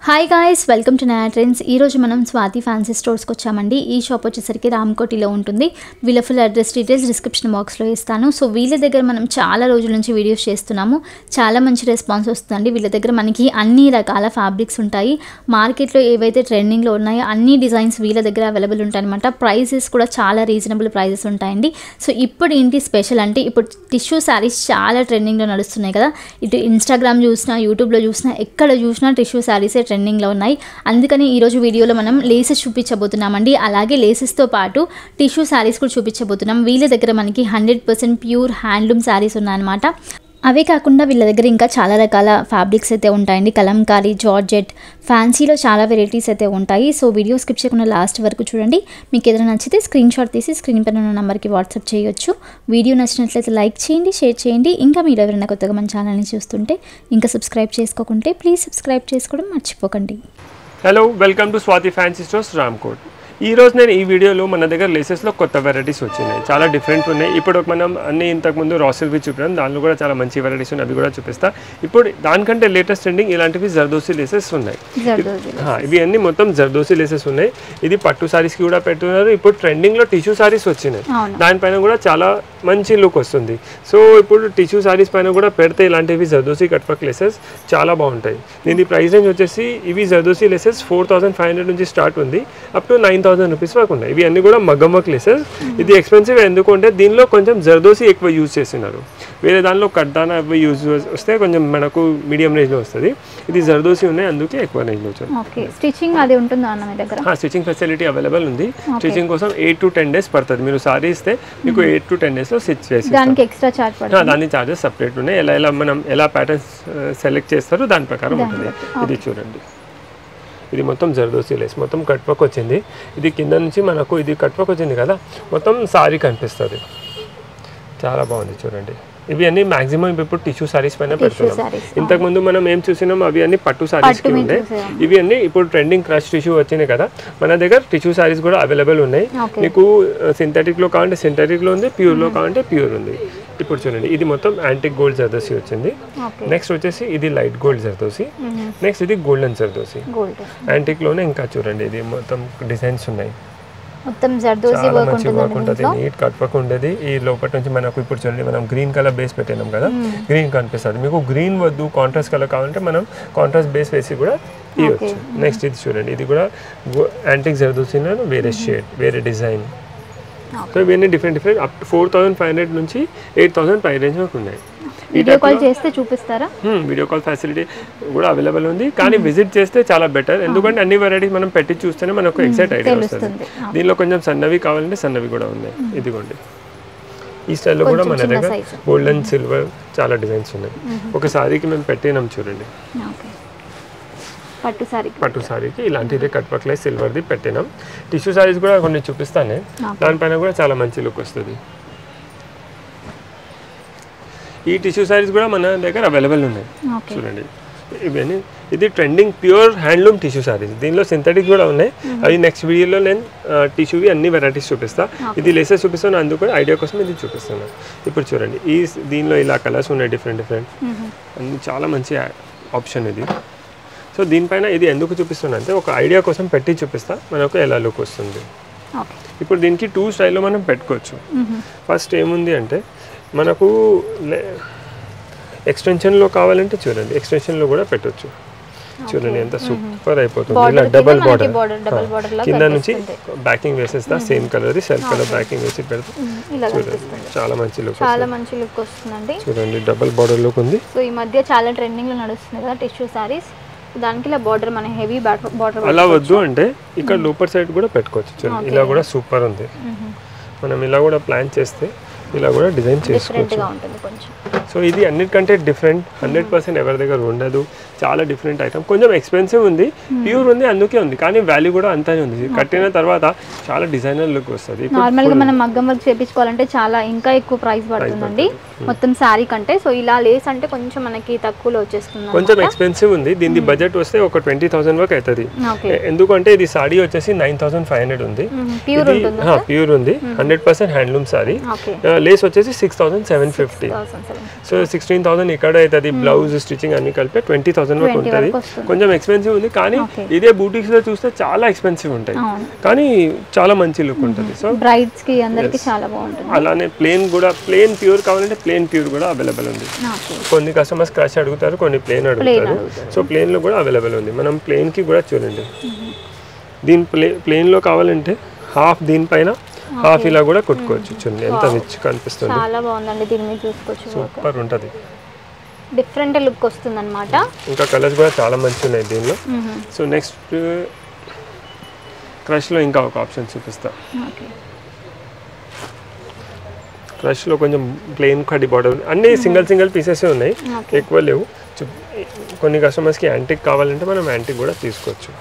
Hi guys, welcome to నయా trends. ఈరోజు మనం స్వాతి ఫ్యాన్సీ స్టోర్స్కి వచ్చామండి. ఈ షాప్ వచ్చేసరికి రామ్కోటిలో ఉంటుంది. వీళ్ళ ఫుల్ అడ్రస్ డీటెయిల్స్ డిస్క్రిప్షన్ బాక్స్లో ఇస్తాను. సో వీళ్ళ దగ్గర మనం చాలా రోజుల నుంచి వీడియోస్ చేస్తున్నాము. చాలా మంచి రెస్పాన్స్ వస్తుందండి. వీళ్ళ దగ్గర మనకి అన్ని రకాల ఫ్యాబ్రిక్స్ ఉంటాయి. మార్కెట్లో ఏవైతే ట్రెండింగ్లో ఉన్నాయో అన్ని డిజైన్స్ వీళ్ళ దగ్గర అవైలబుల్ ఉంటాయన్నమాట. ప్రైసెస్ కూడా చాలా రీజనబుల్ ప్రైసెస్ ఉంటాయండి. సో ఇప్పుడు ఏంటి స్పెషల్ అంటే, ఇప్పుడు టిష్యూ శారీస్ చాలా ట్రెండింగ్లో నడుస్తున్నాయి కదా. ఇటు ఇన్స్టాగ్రామ్ చూసినా, యూట్యూబ్లో చూసినా, ఎక్కడ చూసినా టిష్యూ శారీసే ట్రెండింగ్లో ఉన్నాయి. అందుకని ఈరోజు వీడియోలో మనం లేసెస్ చూపించబోతున్నామండి. అలాగే లేసెస్తో పాటు టిష్యూ శారీస్ కూడా చూపించబోతున్నాం. వీళ్ళ దగ్గర మనకి 100% ప్యూర్ హ్యాండ్లూమ్ శారీస్ ఉన్నాయన్నమాట. అవే కాకుండా వీళ్ళ దగ్గర ఇంకా చాలా రకాల ఫ్యాబ్రిక్స్ అయితే ఉంటాయండి. కలంకారీ, జార్జెట్, ఫ్యాన్సీలో చాలా వెరైటీస్ అయితే ఉంటాయి. సో వీడియో స్కిప్ చేయకుండా లాస్ట్ వరకు చూడండి. మీకు ఏదైనా నచ్చితే స్క్రీన్ షాట్ తీసి స్క్రీన్ పైన ఉన్న నెంబర్కి వాట్సాప్ చేయొచ్చు. వీడియో నచ్చినట్లయితే లైక్ చేయండి, షేర్ చేయండి. ఇంకా మీరు ఎవరైనా కొత్తగా మన ఛానల్ని చూస్తుంటే ఇంకా సబ్స్క్రైబ్ చేసుకోకుంటే ప్లీజ్ సబ్స్క్రైబ్ చేసుకోవడం మర్చిపోకండి. Hello, welcome to Swathi fancy stores Ramkot. ఈరోజు నేను ఈ వీడియోలో మన దగ్గర లేసెస్లో కొత్త వెరైటీస్ వచ్చినాయి. చాలా డిఫరెంట్ ఉన్నాయి. ఇప్పుడు మనం అన్ని ఇంతకుముందు రా సిల్క్ చూపించాం, దానిలో కూడా చాలా మంచి వెరైటీస్ ఉన్నాయి, అవి కూడా చూపిస్తా. ఇప్పుడు దానికంటే లేటెస్ట్ ట్రెండింగ్ ఇలాంటివి జర్దోసి లేసెస్ ఉన్నాయి. ఇవి అన్ని మొత్తం జర్దోసి లేసెస్ ఉన్నాయి. ఇది పట్టు సారీస్కి కూడా పెట్టున్నారు. ఇప్పుడు ట్రెండింగ్లో టిష్యూ సారీస్ వచ్చినాయి, దానిపైన కూడా చాలా మంచి లుక్ వస్తుంది. సో ఇప్పుడు టిష్యూ సారీస్ పైన కూడా పెడితే ఇలాంటివి జర్దోసి కట్ వర్క్ లేసెస్ చాలా బాగుంటాయి. దీని ప్రైస్ రేంజ్ వచ్చేసి ఇవి జర్దోసి లేసెస్ 4500 నుంచి స్టార్ట్ ఉంది, అప్ టు 9000 రూపీస్ వరకు ఉన్నాయి. ఇవి అన్ని కూడా మగ్గం వర్క్ లేసెస్. ఇది ఎక్స్పెన్సివ్ ఎందుకంటే దీనిలో కొంచెం జర్దోసి ఎక్కువ యూజ్ చేస్తున్నారు. వేరే దానిలో కడ్డానా అవి యూజ్ వస్తే కొంచెం మనకు మీడియం రేంజ్లో వస్తుంది. ఇది జర్దోసి ఉన్నాయి, అందుకే ఎక్కువ రేంజ్లో వచ్చింది. స్టిచ్చింగ్ అది ఉంటుందా అన్న మీ దగ్గర? స్టిచ్చింగ్ ఫెసిలిటీ అవైలబుల్ ఉంది. స్టిచ్చింగ్ కోసం 8 to 10 days పడుతుంది. మీరు సారీ ఇస్తే మీకు 8 to 10 days లో స్టిచ్ చేసి దానికి ఎక్స్ట్రా చార్జ్ పడుతుంది. దాని చార్జెస్ సపరేట్ ఉన్నాయి. ఎలా మనం ఎలా ప్యాటర్న్స్ సెలెక్ట్ చేస్తారో దాని ప్రకారం ఉంటుంది. ఇది చూడండి, ఇది మొత్తం జర్దోసి లేస్, మొత్తం కట్ వర్క్ వచ్చింది. ఇది కింద నుంచి మనకు ఇది కట్ వర్క్ వచ్చింది కదా, మొత్తం సారీ కనిపిస్తుంది. చాలా బాగుంది చూడండి. ఇవి అన్ని మాక్సిమం ఇప్పుడు టిష్యూ సారీస్ పైన పెడుతున్నాం. ఇంతకుముందు మనం ఏం చూసినాం అవి అన్ని పట్టు సారీస్కి ఉండే. ఇవి అన్ని ఇప్పుడు ట్రెండింగ్ క్రష్ టిష్యూ వచ్చినాయి కదా, మన దగ్గర టిష్యూ సారీస్ కూడా అవైలబుల్ ఉన్నాయి. మీకు సింథటిక్లో కావాలంటే సింథటిక్లో ఉంది, ప్యూర్లో కావాలంటే ప్యూర్ ఉంది. ఇప్పుడు చూడండి, ఇది మొత్తం యాంటిక్ గోల్డ్ జర్దోసి వచ్చింది. నెక్స్ట్ వచ్చేసి ఇది లైట్ గోల్డ్ జర్దోసి. నెక్స్ట్ ఇది గోల్డెన్ జర్దోసి. యాంటిక్లోనే ఇంకా చూడండి, ఇది మొత్తం డిజైన్స్ ఉన్నాయి. మొత్తం జర్దోసి వర్క్ ఉంటుంది, నీట్ కట్ వర్క్ ఉండేది. ఈ లోపల నుంచి మనకు ఇప్పుడు చూడండి, మనం గ్రీన్ కలర్ బేస్ పెట్టినాం కదా, గ్రీన్ కనిపిస్తుంది. మీకు గ్రీన్ వద్దు, కాంట్రాస్ట్ కలర్ కావాలంటే మనం కాంట్రాస్ట్ బేస్ వేసి కూడా ఇవ్వచ్చు. నెక్స్ట్ ఇది చూడండి, ఇది కూడా యాంటిక్ జర్దోసి, వేరే షేడ్, వేరే డిజైన్. సో ఇవన్నీ డిఫరెంట్ అప్ టు 4500 నుంచి 8000 ప్రైస్ రేంజ్ వరకు ఉన్నాయి. వీడియో కాల్ చేస్తే చూపిస్తారా? వీడియో కాల్ ఫెసిలిటీ కూడా అవైలబుల్ ఉంది, కానీ విజిట్ చేస్తే చాలా బెటర్. ఎందుకంటే అన్ని వెరైటీస్ మనం పెట్టి చూస్తేనే మనకు ఎగ్జాక్ట్ ఐడియా వస్తుంది. దీనిలో కొంచెం సన్నవి కావాలంటే సన్నవి కూడా ఉన్నాయి. ఇదిగోండి, ఈ స్టైల్లో కూడా మన దగ్గర గోల్డ్ అండ్ సిల్వర్ చాలా డిజైన్స్ ఉన్నాయి. ఒక సారీకి మేము పెట్టినాం చూడండి, పట్టు సారీకి ఇలాంటిది కట్ వర్క్ లైక్ సిల్వర్ది పెట్టినాం. టిష్యూ సారీస్ కూడా కొన్ని చూపిస్తానే, దానిపైన కూడా చాలా మంచి లుక్ వస్తుంది. ఈ టిష్యూ సారీస్ కూడా మన దగ్గర అవైలబుల్ ఉన్నాయి చూడండి. ఇవన్నీ ఇది trending pure handloom tissue saris. దీనిలో సింథటిక్ కూడా ఉన్నాయి. అది నెక్స్ట్ వీడియోలో నేను టిష్యూవి అన్ని వెరైటీస్ చూపిస్తాను. ఇది లేసెస్ చూపిస్తాను, అందుకు కూడా ఐడియా కోసం ఇది చూపిస్తాను. ఇప్పుడు చూడండి, దీనిలో ఇలా కలర్స్ ఉన్నాయి, డిఫరెంట్ అన్ని చాలా మంచి ఆప్షన్ ఇది. సో దీనిపైన ఇది ఎందుకు చూపిస్తున్నా అంటే, ఒక ఐడియా కోసం పెట్టి చూపిస్తా మనకు ఎలా లుక్ వస్తుంది. ఇప్పుడు దీనికి 2 స్టైల్లో మనం పెట్టుకోవచ్చు. ఫస్ట్ ఏముంది అంటే, మనకు ఎక్స్టెన్షన్లో కావాలంటే చూడండి, ఎక్స్టెన్షన్లో కూడా పెట్టవచ్చు. చూడండి ఎంత సూపర్ అయిపోతుంది. ఇలా డబల్ బార్డర్ కింద నుంచి బ్యాకింగ్ వేసేస్తా, same colour self colour backing వేసి పెడతా. చూడండి చాలా మంచి లుక్ వస్తుందండి. చూడండి డబల్ బార్డర్ లుక్ ఉంది. సో ఈ మధ్య చాలా ట్రెండింగ్ లో నడుస్తుంది కదా టిష్యూ సారీస్. దానికి ఇలా బార్డర్, మన హెవీ బార్డర్ అలా వద్దు అంటే ఇక్కడ లోపర్ సైడ్ కూడా పెట్టుకోవచ్చు. చూడండి ఇలా కూడా సూపర్ ఉంది. మనం ఇలా కూడా ప్లాన్ చేస్తే ఇలా కూడా డిజైన్ చేసుకోవచ్చు. సో ఇది అన్నిటికంటే డిఫరెంట్, 100% ఎవరి దగ్గర ఉండదు. చాలా డిఫరెంట్ ఐటమ్, కొంచెం ఎక్స్పెన్సివ్ ఉంది, ప్యూర్ ఉంది, అందుకే ఉంది, కానీ వాల్యూ కూడా అంతానే ఉంది. కట్టిన తర్వాత చాలా డిజైనర్ లుక్ వస్తుంది. నార్మల్గా మనం మగ్గం వర్క్ చేయించుకోవాలంటే చాలా ఇంకా ఎక్కువ ప్రైస్ పడుతుందండి మొత్తం శారీ కంటే. సో ఇలా లేస్ అంటే కొంచెం మనకి తక్కువలో వచ్చేస్తుంది, కొంచెం ఎక్స్పెన్సివ్ ఉంది. దీని బడ్జెట్ వస్తే ఒక 20,000 వరకు అవుతుంది. ఎందుకంటే ఇది సారీ వచ్చేసి 9500 ఉంది, ప్యూర్ ఉంది, 100% హ్యాండ్లూమ్ సారీ. లేస్ వచ్చేసి 6750. సో 16,000 ఇక్కడ అవుతుంది. బ్లౌజ్ స్టిచ్చింగ్ అన్ని కలిపి 20,000 వరకు ఉంటుంది. కొంచెం ఎక్స్పెన్సివ్ ఉంది, కానీ ఇదే బూటిక్స్ లో చూస్తే చాలా ఎక్స్పెన్సివ్ ఉంటాయి, కానీ చాలా మంచి లుక్ ఉంటుంది. సో బ్రైడ్స్ కి అందరికి చాలా బాగుంటుంది. అలానే ప్లేన్ కూడా, ప్లేన్ ప్యూర్ కావాలంటే ప్లేన్ ప్యూర్ కూడా అవైలబుల్ ఉంది. కొన్ని కస్టమర్స్ క్రష్ అడుగుతారు, కొన్ని ప్లేన్ అడుగుతారు. సో ప్లేన్ లో కూడా అవైలబుల్ ఉంది. మనం ప్లేన్ కి కూడా చూడండి, దీని ప్లేన్ లో కావాలంటే హాఫ్ దీనిపైన హాఫ్ ఇలా కూడా కుట్టుకోవచ్చు. చూడండి ఎంత రిచ్ కనిపిస్తుంది, చాలా బాగుందండి. దీని మీద చూసుకోవచ్చు, సూపర్ ఉంటుంది, డిఫరెంట్ లుక్ వస్తుంది అన్నమాట. ఇంకా కలర్స్ కూడా చాలా మంచిగా ఉన్నాయి దీనిలో. సో నెక్స్ట్ క్రష్ లో ఇంకా ఒక ఆప్షన్ చూపిస్తా. క్రష్ లో కొంచెం ప్లెయిన్ కడి బార్డర్, అన్ని సింగిల్ పీసెస్ ఉన్నాయి, ఎక్కువ లేవు. కొన్ని కస్టమర్స్ కి యాంటిక్ కావాలంటే మనం యాంటిక్ కూడా తీసుకోవచ్చు.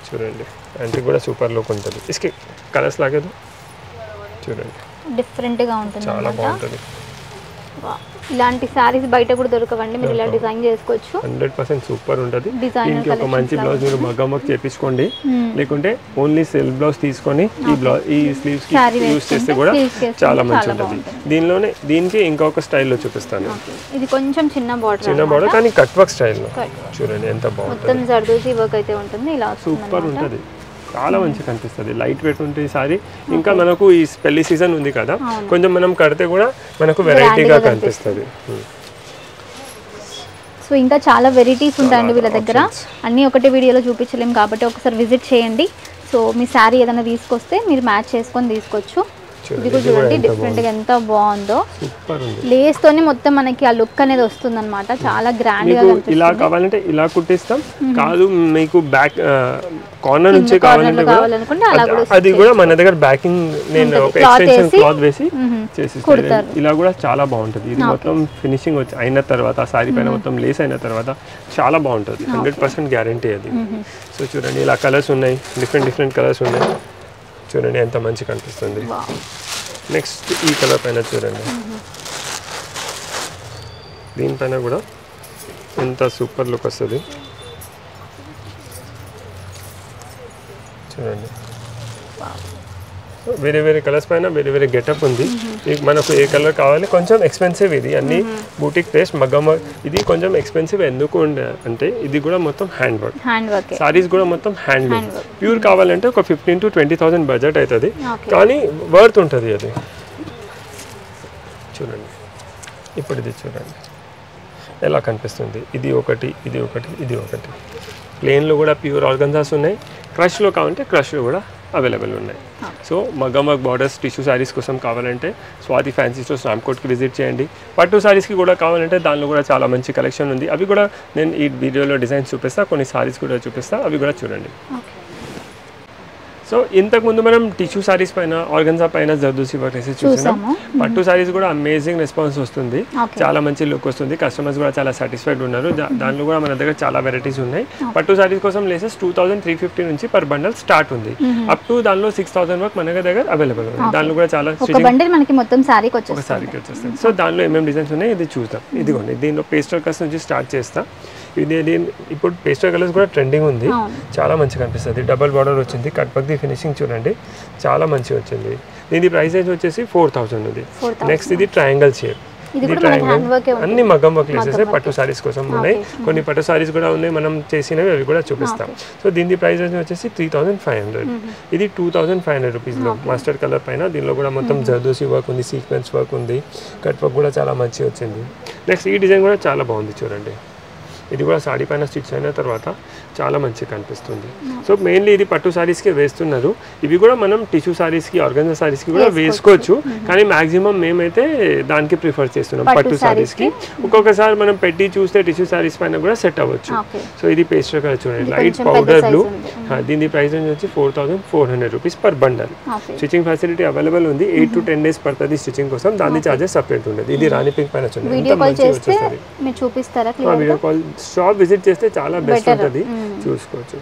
చూడండి యాంటిక్ కూడా సూపర్ లుక్ ఉంటుంది. ఇస్కి కలర్స్ లాగేదు చూడండి, డిఫరెంట్ గా ఉంటుంది, చాలా బాగుంటుంది. ఇలాంటి సారీస్ బయట కూడా దొరకవండి, మీరు ఇలా డిజైన్ చేసుకోవచ్చు. 100% సూపర్ ఉంటుంది. దీనికి ఒక మంచి బ్లౌజ్ మీరు మగ్గమ్మకి చేపించుకోండి, లేకుంటే ఓన్లీ సెల్ఫ్ బ్లౌజ్ తీసుకొని ఈ స్లీవ్స్ కి యూస్ చేస్తే కూడా చాలా మంచి ఉంటుంది. దీనికి ఇంకొక స్టైల్లో చూపిస్తాను. ఇది కొంచెం చిన్న బార్డర్ కానీ కట్ వర్క్ స్టైల్లో చూడండి ఎంత బాగుంటుంది. మొత్తం జర్దోజీ వర్క్ అయితే ఉంటుంది, ఇలా సూపర్ ఉంటుంది, చాలా మంచిగా కనిపిస్తుంది. లైట్ వెయిట్ ఉంటుంది సారీ. ఇంకా మనకు ఈ పెళ్లి సీజన్ ఉంది కదా, కొంచెం మనం కడితే కూడా మనకు వెరైటీగా కనిపిస్తుంది. సో ఇంకా చాలా వెరైటీస్ ఉంటాయండి వీళ్ళ దగ్గర, అన్నీ ఒకటే వీడియోలో చూపించలేము కాబట్టి ఒకసారి విజిట్ చేయండి. సో మీ శారీ ఏదైనా తీసుకొస్తే మీరు మ్యాచ్ చేసుకొని తీసుకోవచ్చు. ఇది కూడా చూడండి డిఫరెంట్ గా ఎంత బాగుందో, లేస్ తోనే మొత్తం మనకి ఆ లుక్ అనేది వస్తుంది అనమాట, చాలా గ్రాండ్ గా కనిపిస్తుంది. ఇలా కావాలంటే ఇలా కుట్టిస్తాం, కాదు మీకు బ్యాక్ కార్నర్ నుంచి కావాలంటే అది కూడా మన దగ్గర బ్యాకింగ్ నేను ఒక ఎక్స్టెన్షన్ క్లాత్ వేసి చేసిస్తాను. ఇలా కూడా చాలా బాగుంటుంది. ఇది మొత్తం ఫినిషింగ్ వచ్చి అయిన తర్వాత సారీ పైన మొత్తం లేస్ అయిన తర్వాత చాలా బాగుంటుంది, 100% గ్యారంటీ అది. సో చూడండి ఇలా కలర్స్ ఉన్నాయి, డిఫరెంట్ కలర్స్ ఉన్నాయి. చూడండి ఎంత మంచి కనిపిస్తుంది. నెక్స్ట్ ఈ కలర్ పైన చూడండి, దీనిపైన కూడా ఎంత సూపర్ లుక్ వస్తుంది చూడండి. వేరే కలర్స్ పైన వేరే గెటప్ ఉంది. మనకు ఏ కలర్ కావాలి, కొంచెం ఎక్స్పెన్సివ్ ఇది, అన్ని బూటిక్ టేస్ట్ మగ్గమ్మ. ఇది కొంచెం ఎక్స్పెన్సివ్ ఎందుకు అంటే ఇది కూడా మొత్తం హ్యాండ్ వర్క్, సారీస్ కూడా మొత్తం హ్యాండ్ ప్యూర్ కావాలంటే ఒక 15,000 to 20,000 బడ్జెట్ అవుతుంది, కానీ వర్త్ ఉంటుంది అది. చూడండి ఇప్పుడు ఇది చూడండి ఎలా కనిపిస్తుంది. ఇది ఒకటి ప్లెయిన్లో కూడా ప్యూర్ ఆర్గన్జాస్ ఉన్నాయి, క్రష్లో కావాలంటే క్రష్లో కూడా అవైలబుల్ ఉన్నాయి. సో మగ్గం వర్క్ బార్డర్స్ టిష్యూ శారీస్ కోసం కావాలంటే స్వాతి ఫ్యాన్సీ స్టోర్స్ రామ్కోట్కి విజిట్ చేయండి. పట్టు శారీస్కి కూడా కావాలంటే దానిలో కూడా చాలా మంచి కలెక్షన్ ఉంది. అవి కూడా నేను ఈ వీడియోలో డిజైన్స్ చూపిస్తాను, కొన్ని శారీస్ కూడా చూపిస్తాను, అవి కూడా చూడండి. సో ఇంతకుముందు మనం టిష్యూ శారీస్ పైన ఆర్గన్జా పైన జర్దోసి వర్క్ వేసి చూసాం. పట్టు శారీస్ కూడా అమేజింగ్ రెస్పాన్స్ వస్తుంది, చాలా మంచి లుక్ వస్తుంది, కస్టమర్స్ కూడా చాలా సాటిస్ఫైడ్ ఉన్నారు. దాంట్లో కూడా మన దగ్గర చాలా వెరైటీస్ ఉన్నాయి. పట్టు శారీస్ కోసం లేసెస్ 2,350 నుంచి పర్ బండల్ స్టార్ట్ ఉంది, అప్ టు దానిలో 6,000 వరకు మన దగ్గర అవైలబుల్ ఉంది. దానిలో కూడా చాలా మనకి మొత్తం సారీకి వచ్చేస్తుంది. సో దానిలో ఏమేమి డిజైన్స్ ఉన్నాయి ఇది చూద్దాం. ఇదిగోండి దీనిలో పేస్టల్ కలర్స్ నుంచి స్టార్ట్ చేస్తా. ఇది ఇప్పుడు పేస్టల్ కలర్స్ కూడా ట్రెండింగ్ ఉంది, చాలా మంచిగా కనిపిస్తుంది. డబల్ బార్డర్ వచ్చింది, కట్ వర్క్ ది ఫినిషింగ్ చూడండి చాలా మంచిగా వచ్చింది. దీని ప్రైస్ రేంజ్ వచ్చేసి 4,000 ఉంది. నెక్స్ట్ ఇది ట్రయాంగిల్ షేప్, ఇది ట్రయాంగిల్ అన్ని మగ్గం వర్క్ వేసేసి పట్టు సారీస్ కోసం ఉన్నాయి. కొన్ని పట్టు సారీస్ కూడా ఉన్నాయి మనం చేసినవి, అవి కూడా చూపిస్తాం. సో దీని ప్రైస్ రేంజ్ వచ్చేసి 3,500. ఇది 2,500 రూపీస్లో మస్టర్డ్ కలర్ పైన. దీనిలో కూడా మొత్తం జర్దోసి వర్క్ ఉంది, సీక్వెన్స్ వర్క్ ఉంది, కట్ వర్క్ కూడా చాలా మంచిగా వచ్చింది. నెక్స్ట్ ఈ డిజైన్ కూడా చాలా బాగుంది చూడండి, ఇది కూడా సారీ పైన స్టిచ్ అయిన తర్వాత చాలా మంచిగా కనిపిస్తుంది. సో మెయిన్లీ ఇది పట్టు సారీస్కి వేస్తున్నారు, ఇవి కూడా మనం టిష్యూ సారీస్కి ఆర్గన్జా సారీస్కి కూడా వేసుకోవచ్చు, కానీ మాక్సిమం మేమైతే దానికి ప్రిఫర్ చేస్తున్నాం పట్టు సారీస్కి. ఒక్కొక్కసారి మనం పెట్టి చూస్తే టిష్యూ సారీస్ పైన కూడా సెట్ అవ్వచ్చు. సో ఇది పేస్టల్ కలర్ చూడండి, లైట్ పౌడర్ బ్లూ. దీని ప్రైస్ వచ్చి 4,400 rupees per bundle. Stitching facility available ఉంది, 8 to 10 days పడుతుంది స్టిచ్చింగ్ కోసం, దాని చార్జెస్ సపరేట్ ఉండదు. ఇది రాణి పింక్ పైన చూడండి, వీడియో కాల్ షాప్ విజిట్ చేస్తే చాలా బెస్ట్ ఉంటుంది, చూసుకోవచ్చు.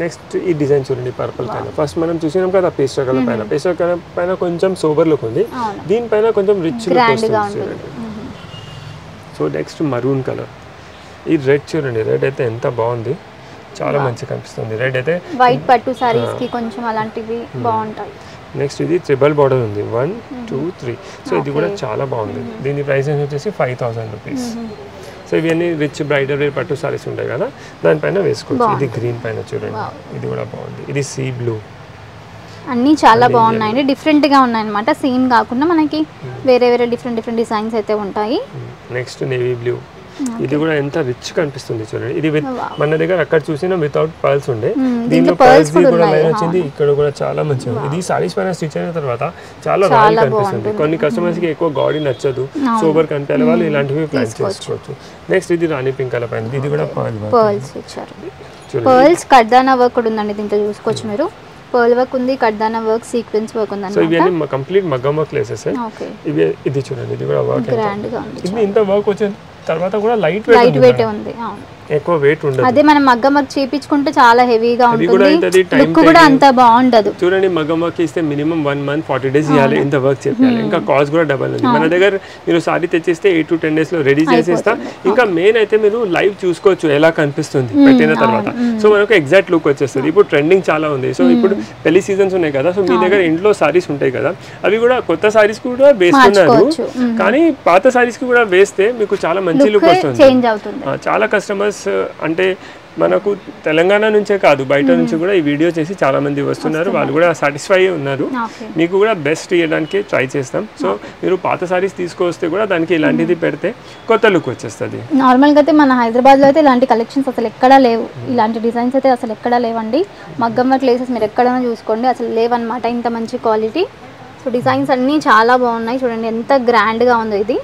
నెక్స్ట్ ఈ డిజైన్ చూడండి పర్పుల్ పైన. ఫస్ట్ మనం చూసినాం కదా పేస్టల్ కలర్ పైన, పేస్టల్ కలర్ పైన కొంచెం సోబర్ లుక్ ఉంది, దీనిపైన కొంచెం రిచ్ లుక్ వస్తుంది చూడండి. సో నెక్స్ట్ మరూన్ కలర్, ఈ రెడ్ చూడండి, రెడ్ అయితే ఎంత బాగుంది, చాలా మంచిగా కనిపిస్తుంది. రెడ్ అయితే వైట్ పట్టు సారీస్ కి కొంచెం అలాంటివి బాగుంటాయి. నెక్స్ట్ ఇది ట్రిబల్ బార్డర్ ఉంది 1 2 3. సో ఇది కూడా చాలా బాగుంది. దీని ప్రైస్ వచ్చేసి 5000 రూపీస్. సో ఇవన్నీ రిచ్ బ్రైడల్ వేర్ పట్టు సారీస్ ఉంటాయి కదా, దానిపైన వేసుకోవచ్చు. ఇది గ్రీన్ పైన చూడండి, ఇది కూడా బాగుంది. ఇది సీ బ్లూ. అన్నీ చాలా బాగున్నాయండి, డిఫరెంట్గా ఉన్నాయన్నమాట. సేమ్ కాకుండా మనకి వేరే వేరే డిఫరెంట్ డిజైన్స్ అయితే ఉంటాయి. Next navy blue. ఇది కూడా ఎంత రిచ్ కనిపిస్తుంది చూడండి. ఇది మన దగ్గర అక్కడ చూసినా వితౌట్ పర్ల్స్ ఉండే, దీంట్లో పర్ల్స్ కూడా లైన్ వచ్చింది. ఇక్కడ కూడా చాలా మంచిగా ఉంది. ఇది సారీస్ పైన స్టిచ్ అయిన తర్వాత చాలా రాయల్ కనిపిస్తుంది. కొన్ని కస్టమర్స్ కి ఎక్కువ గాడీ నచ్చదు, సోబర్ కనిపించే వాళ్ళు ఇలాంటివి ప్లాన్ చేసుకోవచ్చు. నెక్స్ట్ ఇది రాణి పింక్ కలర్ పైన, ఇది కూడా పర్ల్స్ ఇచ్చారు. పర్ల్స్ కడ్దానా వర్క్ కూడా ఉందండి దీంట్లో, చూసుకోవచ్చు మీరు. పర్ల్ వర్క్ ఉంది, కడ్దానా వర్క్, సీక్వెన్స్ వర్క్ ఉంది. సో ఇవన్నీ కంప్లీట్ మగ్గం వర్క్ లేసెస్. ఇది చూడండి, ఇది కూడా వర్క్ గ్రాండ్ గా ఉంది. ఇది ఇంత వర్క్ వచ్చింది తర్వాత కూడా లైట్ వెయిట్ ఉంది. ఎక్కువ వెయిట్ ఉండదు. అదే మనం మగ్గం వర్క్ చేయించుకుంటే చాలా హెవీగా ఉంటుంది, లుక్ కూడా అంత బాగుండదు. చూడండి మగ్గం వర్క్ ఇస్తే మినిమం 1 month 40 days ఇవ్వాలి, ఇంత వర్క్ చేయాలి. ఇంకా కాస్ట్ కూడా డబల్ ఉంది. మన దగ్గర మీరు సారీ తెచ్చిస్తే 8 to 10 days లో రెడీ చేసేస్తా. ఇంకా మెయిన్ అయితే మీరు లైవ్ చూసుకోవచ్చు ఎలా కనిపిస్తుంది పెట్టిన తర్వాత. సో మనకు ఎగ్జాక్ట్ లుక్ వచ్చేస్తుంది. ఇప్పుడు ట్రెండింగ్ చాలా ఉంది. సో ఇప్పుడు పెళ్లి సీజన్స్ ఉన్నాయి కదా, సో మీ దగ్గర ఇంట్లో సారీస్ ఉంటాయి కదా, అవి కూడా కొత్త సారీస్ కూడా వేస్తున్నారు. కానీ పాత సారీస్ కి కూడా వేస్తే మీకు చాలా మంచి లుక్ వస్తుంది. చాలా కస్టమర్స్ అంటే మనకు తెలంగాణ నుంచే కాదు బయట నుంచి కూడా ఈ వీడియో చేసి చాలా మంది వస్తున్నారు, వాళ్ళు కూడా సాటిస్ఫై ఉన్నారు. మీకు కూడా బెస్ట్ ఇవ్వడానికి ట్రై చేస్తాం. సో మీరు పాత సారీస్ తీసుకొస్తే కూడా దానికి ఇలాంటిది పెడితే కొత్త లుక్ వచ్చేస్తుంది. నార్మల్గా అయితే మన హైదరాబాద్లో అయితే ఇలాంటి కలెక్షన్స్ అసలు ఎక్కడా లేవు, ఇలాంటి డిజైన్స్ అయితే అసలు ఎక్కడా లేవండి. మగ్గం వర్క్ లేసెస్ మీరు ఎక్కడైనా చూసుకోండి, అసలు లేవన్నమాట ఇంత మంచి క్వాలిటీ. సో డిజైన్స్ అన్నీ చాలా బాగున్నాయి, చూడండి ఎంత గ్రాండ్గా ఉందో. ఇది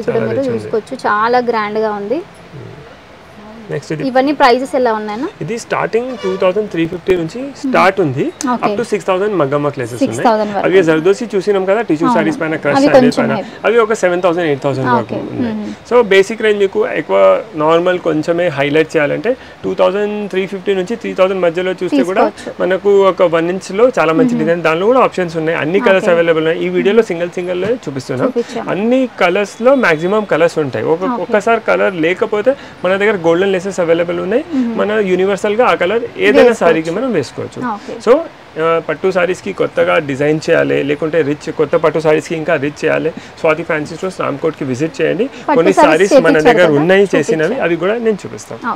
కూడా మీరు చూసుకోవచ్చు, చాలా గ్రాండ్గా ఉంది. నెక్స్ట్ ఇవన్నీ ప్రైజెస్ ఎలా ఉన్నాయన్నా? ఇది స్టార్టింగ్ 2350 నుంచి స్టార్ట్ ఉంది, అప్ టు 6000 మగ్గం వర్క్ లేసెస్ ఉన్నాయి. అవి జర్దోసి చూసినాం కదా టిష్యూ సారీస్ పైన, క్రష్ సారీస్ పైన, అవి ఒక 7000 8000 వరకు ఉన్నాయి. సో బేసిక్ రేంజ్ మీకు ఎక్కువ నార్మల్ కొంచెమే హైలైట్ చేయాలంటే 2350 నుంచి 3000 మధ్యలో చూస్తే కూడా మనకు ఒక 1 inch లో చాలా మంచి డిజైన్, దానిలో కూడా ఆప్షన్స్ ఉన్నాయి. అన్ని కలర్స్ అవైలబుల్ ఉన్నాయి. ఈ వీడియోలో సింగిల్ చూపిస్తున్నాం. అన్ని కలర్స్ లో మాక్సిమం కలర్స్ ఉంటాయి. ఒక్కసారి కలర్ లేకపోతే మన దగ్గర గోల్డెన్ అవైలబుల్ ఉన్నాయి. మన యూనివర్సల్ గా ఆ కలర్ ఏదైనా సారీకి మనం వేసుకోవచ్చు. సో పట్టు సారీస్ కి కొత్తగా డిజైన్ చేయాలి, లేకుంటే రిచ్ కొత్త పట్టు సారీస్ కి ఇంకా రిచ్ చేయాలి, స్వాతి ఫ్యాన్సీ స్టోర్స్ రామ్కోట్ కి విజిట్ చేయండి. కొన్ని సారీస్ మన దగ్గర ఉన్నాయి చేసినవి, అవి కూడా నేను చూపిస్తాను.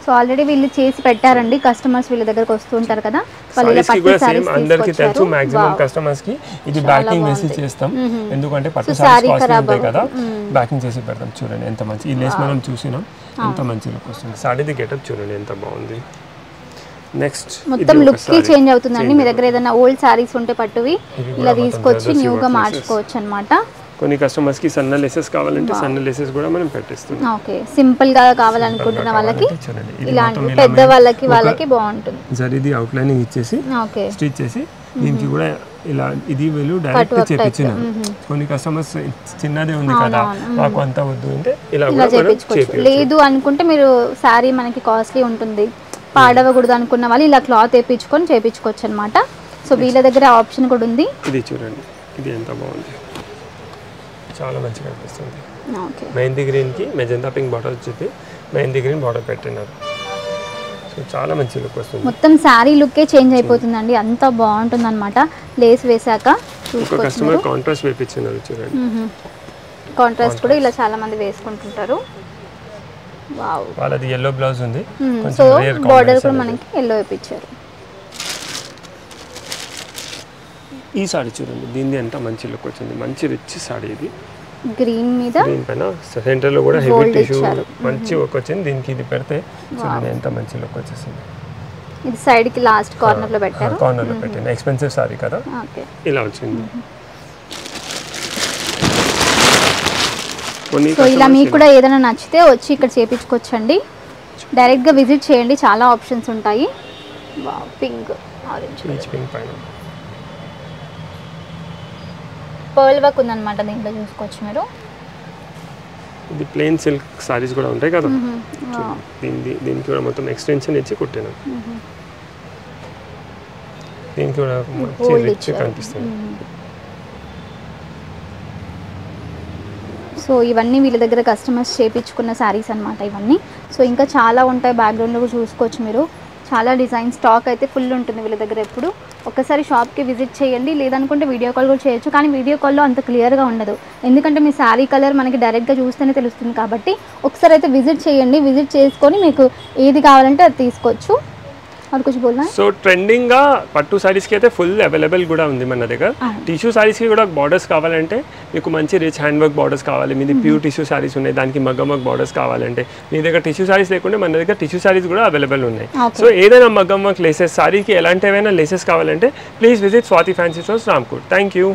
సో ఆల్రెడీ వీళ్ళు చేసి పెట్టారండి, కస్టమర్స్ వీళ్ళ దగ్గరకు వస్తూ ఉంటారు కదా, అందరికి తెలుసు. మాక్సిమం కస్టమర్స్ కి ఇది బ్యాకింగ్ వేసి చేస్తాం, ఎందుకంటే పట్టు సారీస్ కాస్ట్ ఉంటాయి కదా, బ్యాకింగ్ చేసి పెడతాం. చూడండి ఎంత మంచి ఈ లేస్ మనం చూసినాం, ఎంత మంచి లుక్ వస్తుంది. సారీది గెటప్ చూడండి ఎంత బాగుంది. నెక్స్ట్ మొత్తం లుక్ కి చేంజ్ అవుతుందండి. మీ దగ్గర ఏదైనా ఓల్డ్ సారీస్ ఉంటే పట్టువి ఇలా తీసుకొచ్చి న్యూగా మార్చుకోవచ్చు అన్నమాట. కొన్ని కస్టమర్స్ కి సన్న లేసెస్ కావాలంటే సన్న లేసెస్ కూడా మనం పెట్టిస్తాం. ఓకే, సింపుల్ గా కావాలనుకుంటున్న వాళ్ళకి, ఇలాంటి పెద్ద వాళ్ళకి బాగుంటుంది. జరీది అవుట్ లైనింగ్ ఇచ్చేసి స్టిచ్ చేసి దీనికి కూడా ఇలా ఇది వీళ్ళు డైరెక్ట్ చేపించినారు. కొన్ని కస్టమర్స్ చిన్నదే ఉంది కదా మాకు అంతా వద్దు అంటే ఇలా కూడా చేపించుకోవచ్చు. లేదు అనుకుంటే మీరు సారీ మనకి కాస్ట్లీ ఉంటుంది, పాడవకూడదు అనుకున్న వాళ్ళు ఇలా క్లాత్ వేయించుకొని చేపించుకోవచ్చు అన్నమాట. సో వీళ్ళ దగ్గర ఆప్షన్ కూడా ఉంది. ఇది చూడండి, ఇది ఎంత బాగుంది, చాలా మంచిగా అనిపిస్తుంది. మెహందీ గ్రీన్ కి మెజెంతా పింక్ బార్డర్ చెప్పి మెహందీ గ్రీన్ బార్డర్ పెట్టినారు. సో చాలా మంచి లుక్ వస్తుంది. మొత్తం సారీ లుక్కే చేంజ్ అయిపోతుందండి, అంత బాగుంటుంది అనమాట. లేస్ వేసాక ఒక కస్టమర్ కాంట్రాస్ట్ వేపించినారు చూడండి. కాంట్రాస్ట్ కూడా ఇలా చాలా మంది వేసుకుంటుంటారు. వావ్, వాళ్ళది yellow బ్లౌజ్ ఉంది, సో బార్డర్ కూడా మనకి yellow వేపించారు. ఈ సారీ చూడండి, దీనిది ఎంత మంచి లుక్ వచ్చింది, మంచి రిచ్ సారీ. ఇది గ్రీన్ మీద గ్రీన్ పైన సెంటర్ లో కూడా హెవీ టిష్యూ మంచి వర్క్ వచ్చింది. దీనికి ఇది పెడితే చూడండి ఎంత మంచి లుక్ వచ్చేసింది. ఇది సైడ్ కి లాస్ట్ కార్నర్ లో పెట్టారు, కార్నర్ లో పెట్టాను. ఎక్స్పెన్సివ్ సారీ కదా, ఇలా వచ్చింది. సో ఇలా మీకు కూడా ఏదైనా నచ్చితే వచ్చి ఇక్కడ చేపించుకోవచ్చండి, డైరెక్ట్ గా విజిట్ చేయండి, చాలా ఆప్షన్స్ ఉంటాయి. వావ్, పింక్ ఆరెంజ్ పింక్ పైన పర్ల్ వర్క్ ఉందన్నమాట, దీంట్లో చూసుకోవచ్చు మీరు. ఇది ప్లెయిన్ సిల్క్ సారీస్ కూడా ఉంటాయి కదా, దీనికి కూడా మొత్తం ఎక్స్టెన్షన్ ఇచ్చి కుట్టాను. దీనికి కూడా మంచి రిచ్ కనిపిస్తుంది. సో ఇవన్నీ వీళ్ళ దగ్గర కస్టమర్స్ చేయించుకున్న శారీస్ అనమాట ఇవన్నీ. సో ఇంకా చాలా ఉంటాయి, బ్యాక్గ్రౌండ్లో కూడా చూసుకోవచ్చు మీరు. చాలా డిజైన్ స్టాక్ అయితే ఫుల్ ఉంటుంది వీళ్ళ దగ్గర ఎప్పుడు. ఒకసారి షాప్కి విజిట్ చేయండి, లేదనుకుంటే వీడియో కాల్ కూడా చేయొచ్చు. కానీ వీడియో కాల్లో అంత క్లియర్గా ఉండదు, ఎందుకంటే మీ శారీ కలర్ మనకి డైరెక్ట్గా చూస్తేనే తెలుస్తుంది. కాబట్టి ఒకసారి అయితే విజిట్ చేయండి, విజిట్ చేసుకొని మీకు ఏది కావాలంటే అది తీసుకోవచ్చు. और कुछ बोलना है? సో ట్రెండింగ్గా పట్టు సారీస్కి అయితే ఫుల్ అవైలబుల్ కూడా ఉంది మన దగ్గర. టిష్యూ సారీస్కి కూడా బార్డర్స్ కావాలంటే మీకు మంచి రిచ్ హ్యాండ్ వర్క్ బార్డర్స్ కావాలి, మీది ప్యూర్ టిష్యూ సారీస్ ఉన్నాయి, దానికి మగ్గం వర్క్ బార్డర్స్ కావాలంటే మీ దగ్గర టిష్యూ సారీస్ లేకుంటే మన దగ్గర టిష్యూ సారీస్ కూడా అవైలబుల్ ఉన్నాయి. సో ఏదైనా మగ్గం వర్క్ లేసెస్ సారీకి ఎలాంటి ఏమైనా లేసెస్ కావాలంటే please visit Swathi fancy stores Ramkot. Thank you.